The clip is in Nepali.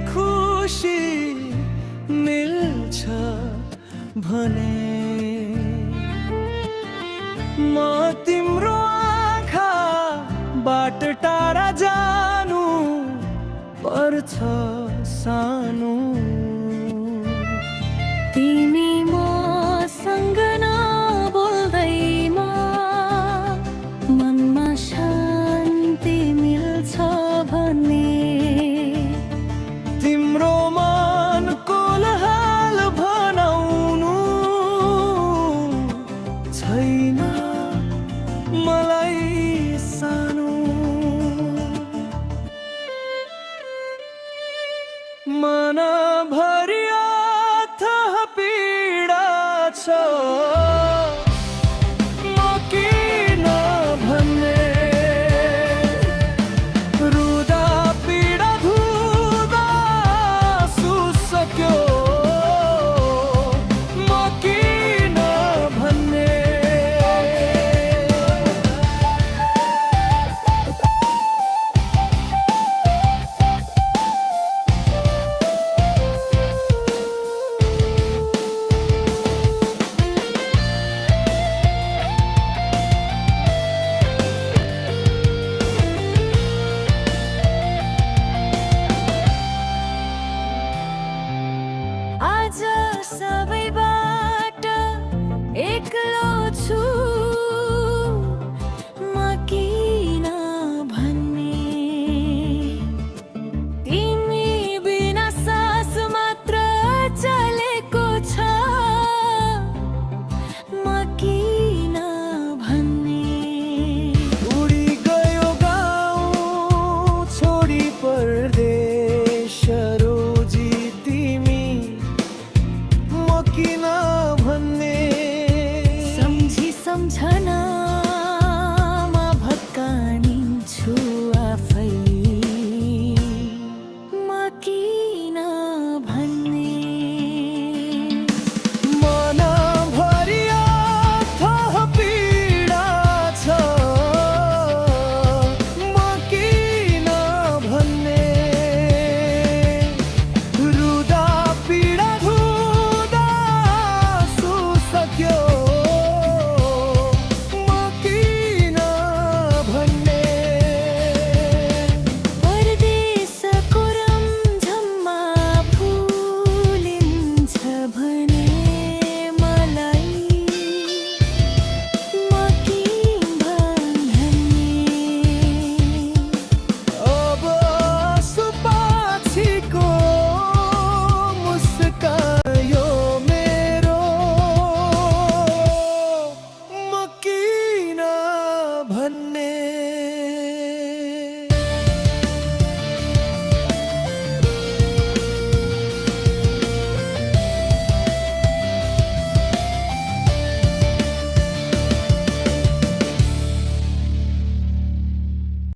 खुसी मिल्छ भने म तिम्रो आँखाबाट टाढा जानु पर्छ सानो। तिमी मसँग नबोल्दैमा मनमा शान्ति मिल्छ भने तिम्रो मनको हाल भनाउनु छैन मलाई सानो। मनभरि अथाह पीडा छ म किन भन्ने रुदा पीडा धुँदा सुसक्यो म किन भन्ने। आज सबै